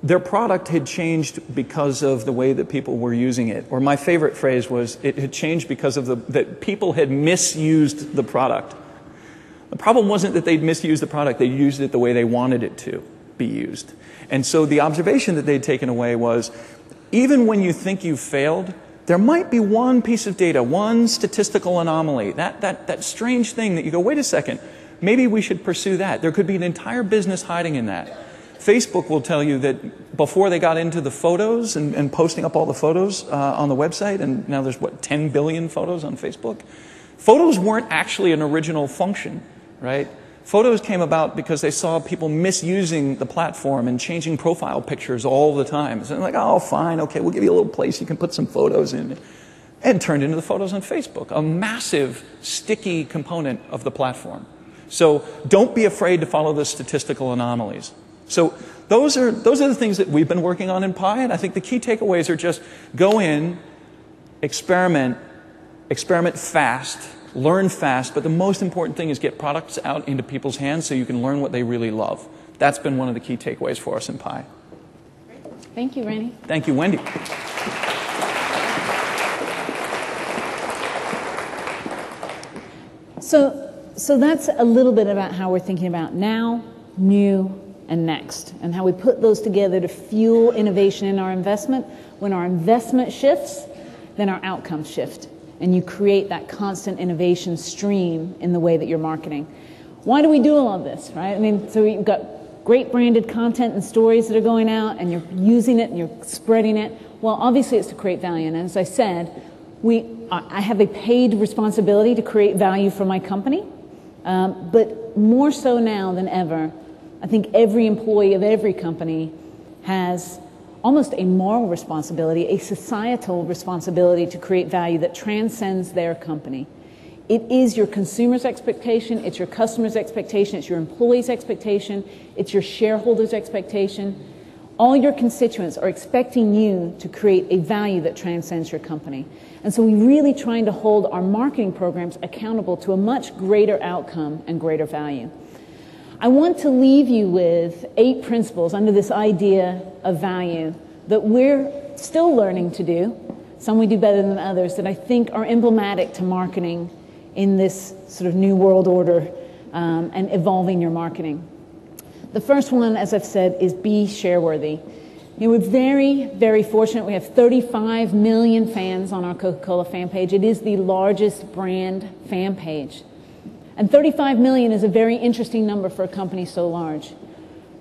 their product had changed because of the way that people were using it. Or my favorite phrase was, it had changed because of that people had misused the product. The problem wasn't that they'd misused the product, they used it the way they wanted it to be used. And so the observation that they'd taken away was, even when you think you've failed, there might be one piece of data, one statistical anomaly, that strange thing that you go, wait a second, maybe we should pursue that. There could be an entire business hiding in that. Facebook will tell you that before they got into the photos and posting up all the photos on the website, and now there's 10 billion photos on Facebook, photos weren't actually an original function. Right? Photos came about because they saw people misusing the platform and changing profile pictures all the time. So they're like, oh, fine, okay, we'll give you a little place you can put some photos in. And turned into the photos on Facebook, a massive, sticky component of the platform. So don't be afraid to follow the statistical anomalies. So those are the things that we've been working on in Pi, and I think the key takeaways are just go in, experiment fast, learn fast, but the most important thing is get products out into people's hands so you can learn what they really love. That's been one of the key takeaways for us in Pi. Thank you, Renny. Thank you, Wendy. So that's a little bit about how we're thinking about now, new, and next, and how we put those together to fuel innovation in our investment. When our investment shifts, then our outcomes shift. And you create that constant innovation stream in the way that you're marketing. Why do we do all of this, right? I mean, so you've got great branded content and stories that are going out, and you're using it and you're spreading it. Well, obviously it's to create value. And as I said, I have a paid responsibility to create value for my company. But more so now than ever, I think every employee of every company has almost a moral responsibility, a societal responsibility to create value that transcends their company. It is your consumer's expectation, it's your customer's expectation, it's your employee's expectation, it's your shareholders' expectation. All your constituents are expecting you to create a value that transcends your company. And so we're really trying to hold our marketing programs accountable to a much greater outcome and greater value. I want to leave you with 8 principles under this idea of value that we're still learning to do. Some we do better than others, that I think are emblematic to marketing in this sort of new world order and evolving your marketing. The first one, as I've said, is be share-worthy. We're very, very fortunate. We have 35 million fans on our Coca-Cola fan page. It is the largest brand fan page. And 35 million is a very interesting number for a company so large.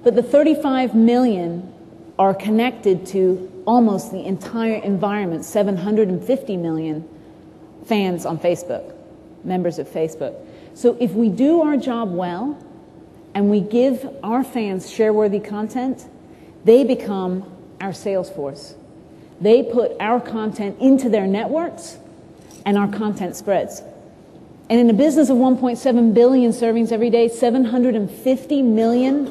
But the 35 million are connected to almost the entire environment, 750 million fans on Facebook, members of Facebook. So if we do our job well and we give our fans share-worthy content, they become our sales force. They put our content into their networks and our content spreads. And in a business of 1.7 billion servings every day, 750 million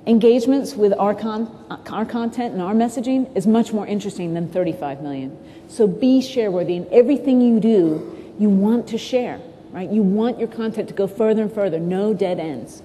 engagements with our content and our messaging is much more interesting than 35 million. So be share-worthy. In everything you do, you want to share, right? You want your content to go further and further, no dead ends.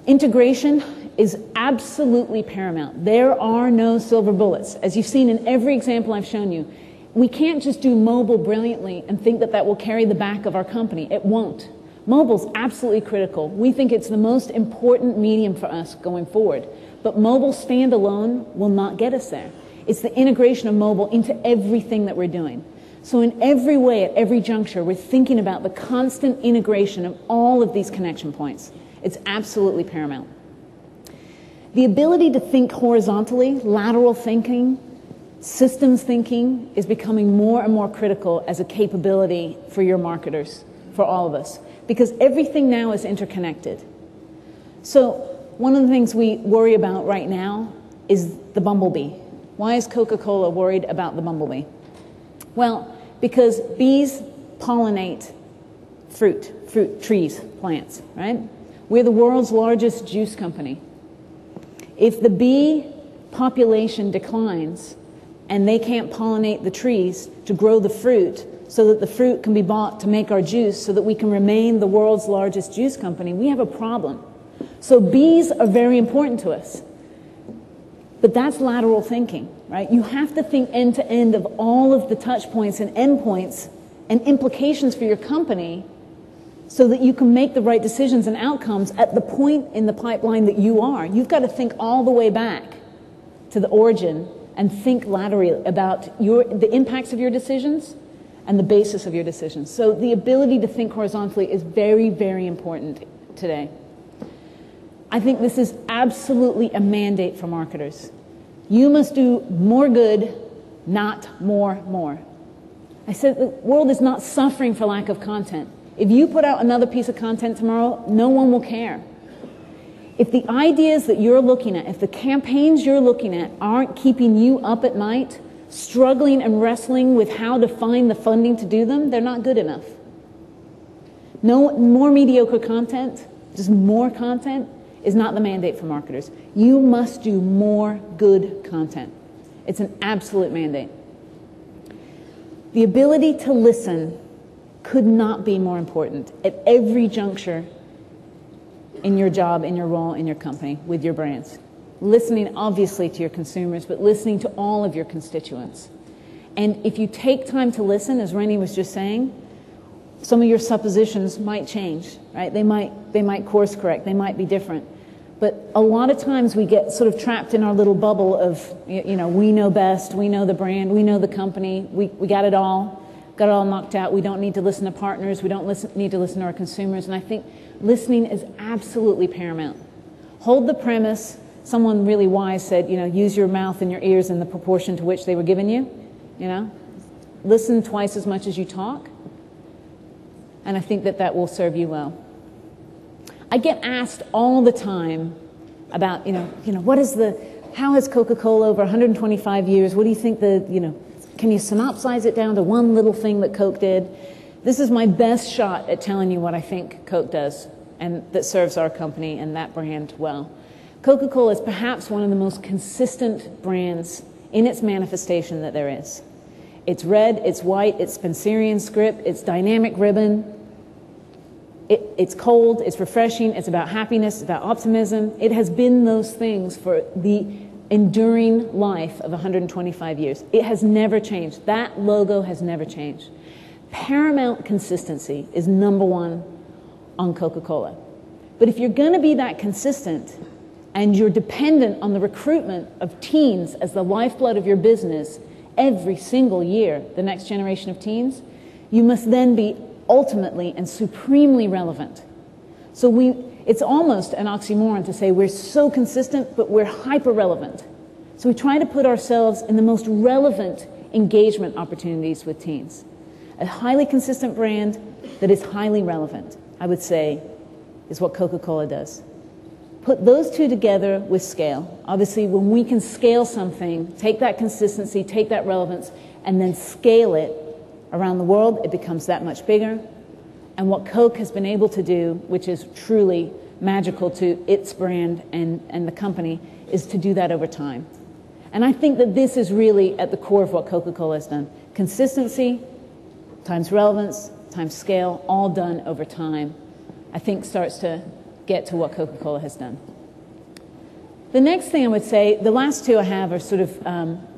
Integration is absolutely paramount. There are no silver bullets. As you've seen in every example I've shown you, we can't just do mobile brilliantly and think that that will carry the back of our company. It won't. Mobile's absolutely critical. We think it's the most important medium for us going forward. But mobile standalone will not get us there. It's the integration of mobile into everything that we're doing. So in every way, at every juncture, we're thinking about the constant integration of all of these connection points. It's absolutely paramount. The ability to think horizontally, lateral thinking, systems thinking is becoming more and more critical as a capability for your marketers, for all of us, because everything now is interconnected. So one of the things we worry about right now is the bumblebee. Why is Coca-Cola worried about the bumblebee? Well, because bees pollinate fruit, trees, plants, right? We're the world's largest juice company. If the bee population declines and they can't pollinate the trees to grow the fruit so that the fruit can be bought to make our juice so that we can remain the world's largest juice company, we have a problem. So bees are very important to us. But that's lateral thinking, right? You have to think end to end of all of the touch points and end points and implications for your company so that you can make the right decisions and outcomes at the point in the pipeline that you are. You've got to think all the way back to the origin and think laterally about the impacts of your decisions and the basis of your decisions. So the ability to think horizontally is very, very important today. I think this is absolutely a mandate for marketers. You must do more good, not more. I said the world is not suffering for lack of content. If you put out another piece of content tomorrow, no one will care. If the ideas that you're looking at, if the campaigns you're looking at aren't keeping you up at night, struggling and wrestling with how to find the funding to do them, they're not good enough. No more mediocre content, just more content, is not the mandate for marketers. You must do more good content. It's an absolute mandate. The ability to listen could not be more important at every juncture in your job, in your role, in your company, with your brands. Listening obviously to your consumers, but listening to all of your constituents. And if you take time to listen, as Renny was just saying, some of your suppositions might change, right? They might course correct, they might be different. But a lot of times we get sort of trapped in our little bubble of, you know, we know best, we know the brand, we know the company, we got it all knocked out. We don't need to listen to partners, we don't need to listen to our consumers. And I think listening is absolutely paramount. Hold the premise. Someone really wise said, you know, use your mouth and your ears in the proportion to which they were given you, you know. Listen twice as much as you talk. And I think that will serve you well. I get asked all the time about, how has Coca-Cola over 125 years, what do you think can you synopsize it down to one little thing that Coke did? This is my best shot at telling you what I think Coke does and that serves our company and that brand well. Coca-Cola is perhaps one of the most consistent brands in its manifestation that there is. It's red, it's white, it's Spencerian script, it's dynamic ribbon. It's cold, it's refreshing, it's about happiness, it's about optimism. It has been those things for the enduring life of 125 years. It has never changed. That logo has never changed. Paramount consistency is number one on Coca-Cola. But if you're going to be that consistent and you're dependent on the recruitment of teens as the lifeblood of your business every single year, the next generation of teens, you must then be ultimately and supremely relevant. So it's almost an oxymoron to say we're so consistent, but we're hyper-relevant. So we try to put ourselves in the most relevant engagement opportunities with teens. A highly consistent brand that is highly relevant, I would say, is what Coca-Cola does. Put those two together with scale. Obviously, when we can scale something, take that consistency, take that relevance, and then scale it around the world, it becomes that much bigger. And what Coke has been able to do, which is truly magical to its brand and the company, is to do that over time. And I think that this is really at the core of what Coca-Cola has done. Consistency, times relevance, times scale, all done over time, I think starts to get to what Coca-Cola has done. The next thing I would say, the last two I have are sort of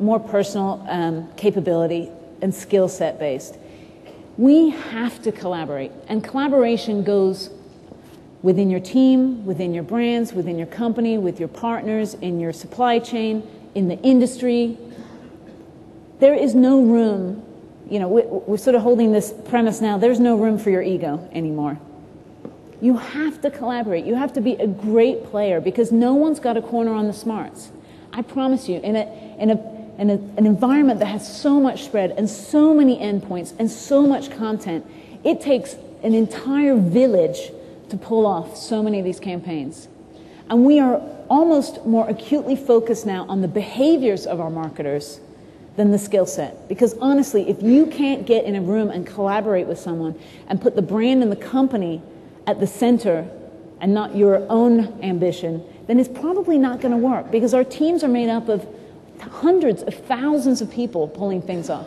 more personal capability and skill set based. We have to collaborate, and collaboration goes within your team, within your brands, within your company, with your partners, in your supply chain, in the industry. There is no room, you know, we're sort of holding this premise now, there's no room for your ego anymore. You have to collaborate. You have to be a great player because no one's got a corner on the smarts. I promise you, in an environment that has so much spread and so many endpoints and so much content, it takes an entire village to pull off so many of these campaigns. And we are almost more acutely focused now on the behaviors of our marketers than the skill set. Because honestly, if you can't get in a room and collaborate with someone and put the brand and the company at the center and not your own ambition, then it's probably not going to work because our teams are made up of hundreds of thousands of people pulling things off.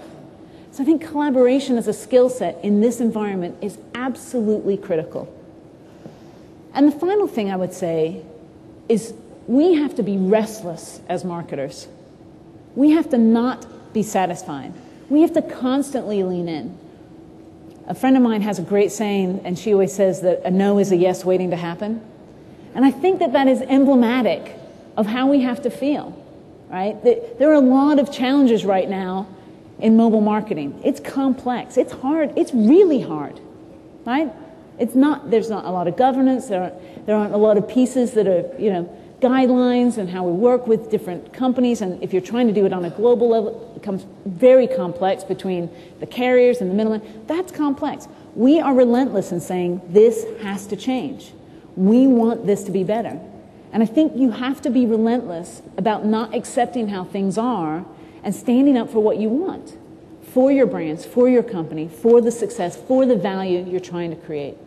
So I think collaboration as a skill set in this environment is absolutely critical. And the final thing I would say is we have to be restless as marketers. We have to not be satisfied. We have to constantly lean in. A friend of mine has a great saying, and she always says that a no is a yes waiting to happen. And I think that that is emblematic of how we have to feel, right? There are a lot of challenges right now in mobile marketing. It's complex. It's hard. It's really hard, right? There's not a lot of governance. There aren't a lot of pieces that are, guidelines and how we work with different companies. And if you're trying to do it on a global level, it becomes very complex between the carriers and the middlemen. That's complex. We are relentless in saying this has to change. We want this to be better. And I think you have to be relentless about not accepting how things are and standing up for what you want, for your brands, for your company, for the success, for the value you're trying to create.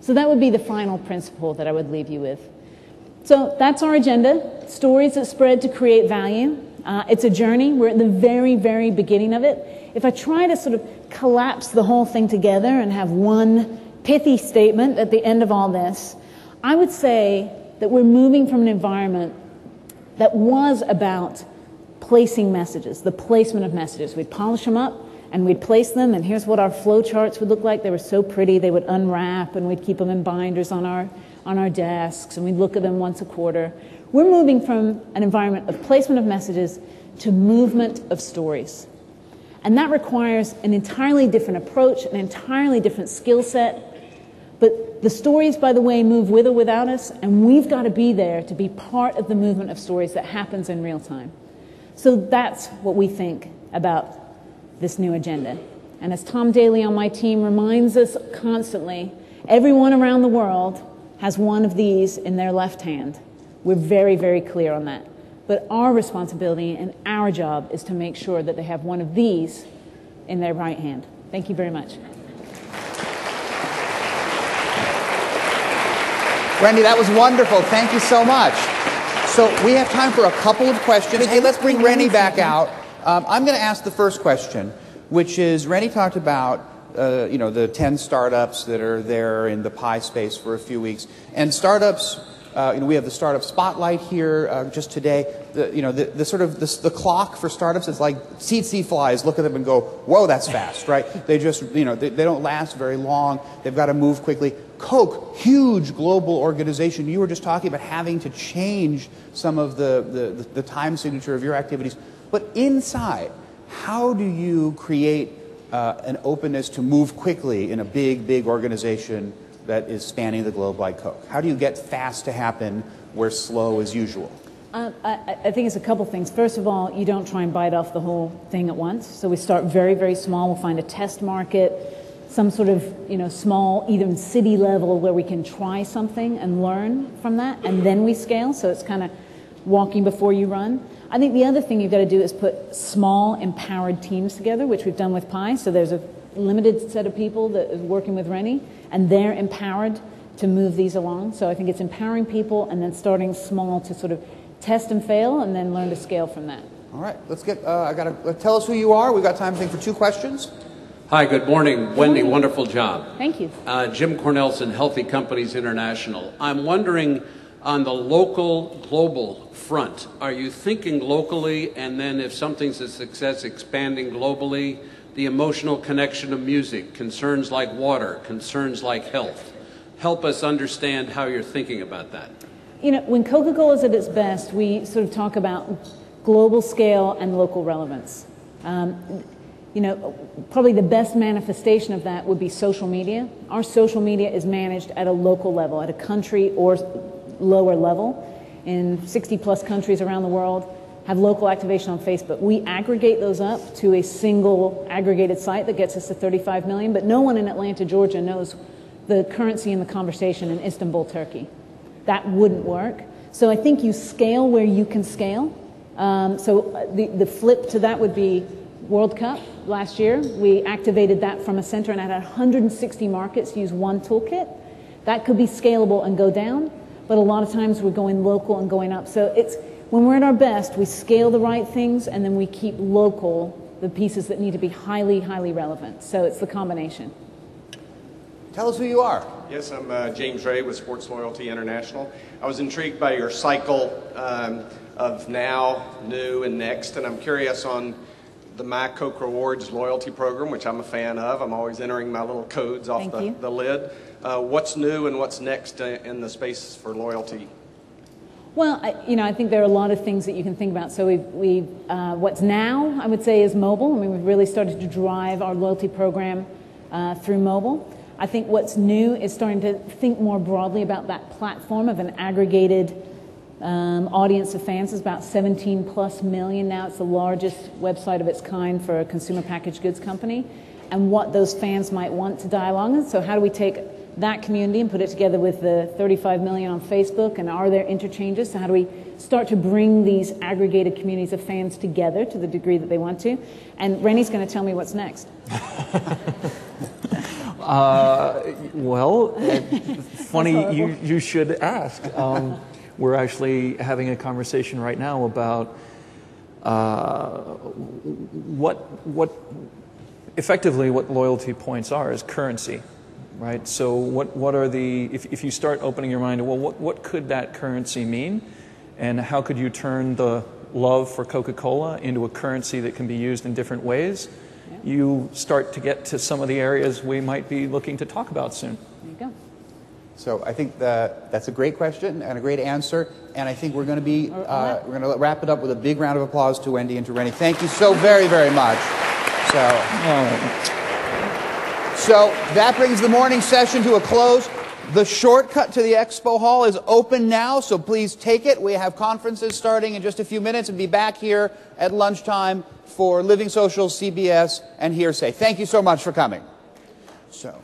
So that would be the final principle that I would leave you with. So that's our agenda, stories that spread to create value. It's a journey. We're at the very, very beginning of it. If I try to sort of collapse the whole thing together and have one pithy statement at the end of all this, I would say that we're moving from an environment that was about placing messages, the placement of messages. We'd polish them up and we'd place them, and here's what our flow charts would look like. They were so pretty, they would unwrap, and we'd keep them in binders on our desks, and we'd look at them once a quarter. We're moving from an environment of placement of messages to movement of stories. And that requires an entirely different approach, an entirely different skill set. But the stories, by the way, move with or without us, and we've got to be there to be part of the movement of stories that happens in real time. So that's what we think about this new agenda. And as Tom Daly on my team reminds us constantly, everyone around the world has one of these in their left hand. We're very, very clear on that. But our responsibility and our job is to make sure that they have one of these in their right hand. Thank you very much. Wendy, that was wonderful. Thank you so much. So we have time for a couple of questions. Hey, let's bring Renny back out. I'm going to ask the first question, which is, Renny talked about the 10 startups that are there in the pie space for a few weeks. And startups, we have the startup spotlight here just today. The clock for startups is like tsetse flies. Look at them and go, whoa, that's fast, right? They just, they don't last very long. They've got to move quickly. Coke, huge global organization. You were just talking about having to change some of the time signature of your activities. But inside, how do you create an openness to move quickly in a big, big organization that is spanning the globe like Coke? How do you get fast to happen where slow is usual? I think it's a couple things. First of all, you don't try and bite off the whole thing at once. So we start very, very small. We'll find a test market, some sort of small, even city level where we can try something and learn from that, and then we scale. So it's kind of walking before you run. I think the other thing you've got to do is put small, empowered teams together, which we've done with Pi. So there's a limited set of people that is working with Renny, and they're empowered to move these along. So I think it's empowering people and then starting small to sort of test and fail and then learn to scale from that. All right, let's get, tell us who you are. We've got time, I think, for 2 questions. Hi, good morning. Wendy, wonderful job. Thank you. Jim Cornelson, Healthy Companies International. I'm wondering, on the local, global front, are you thinking locally, and then if something's a success, expanding globally? The emotional connection of music, concerns like water, concerns like health. Help us understand how you're thinking about that. You know, when Coca-Cola is at its best, we sort of talk about global scale and local relevance. You know, probably the best manifestation of that would be social media. Our social media is managed at a local level, at a country or lower level. In 60-plus countries around the world, have local activation on Facebook. We aggregate those up to a single aggregated site that gets us to 35 million, but no one in Atlanta, Georgia knows the currency in the conversation in Istanbul, Turkey. That wouldn't work. So I think you scale where you can scale. So the flip to that would be World Cup last year. We activated that from a center and had 160 markets use one toolkit. That could be scalable and go down, but a lot of times we're going local and going up. So it's when we're at our best, we scale the right things and then we keep local the pieces that need to be highly, highly relevant. So it's the combination. Tell us who you are. Yes, I'm James Ray with Sports Loyalty International. I was intrigued by your cycle of now, new, and next, and I'm curious on the My Coke Rewards loyalty program, which I'm a fan of. I'm always entering my little codes off the lid. What's new and what's next in the space for loyalty? Well, I think there are a lot of things that you can think about. So what's now, I would say, is mobile. I mean, we've really started to drive our loyalty program through mobile. I think what's new is starting to think more broadly about that platform of an aggregated audience of fans. It's about 17+ million now. It's the largest website of its kind for a consumer packaged goods company, and what those fans might want to dialogue with. So how do we take that community and put it together with the 35 million on Facebook, and are there interchanges? So how do we start to bring these aggregated communities of fans together to the degree that they want to? And Renny's going to tell me what's next. Funny you should ask. We're actually having a conversation right now about what effectively what loyalty points are as currency, right? So what are the, if you start opening your mind to, well, what could that currency mean? And how could you turn the love for Coca-Cola into a currency that can be used in different ways? You start to get to some of the areas we might be looking to talk about soon. There you go. So I think that's a great question and a great answer, and I think we're going to be we're going to wrap it up with a big round of applause to Wendy and to Renny. Thank you so very, very much. So that brings the morning session to a close. The shortcut to the expo hall is open now, so please take it. We have conferences starting in just a few minutes and be back here at lunchtime for Living Social, CBS, and Hearsay. Thank you so much for coming. So.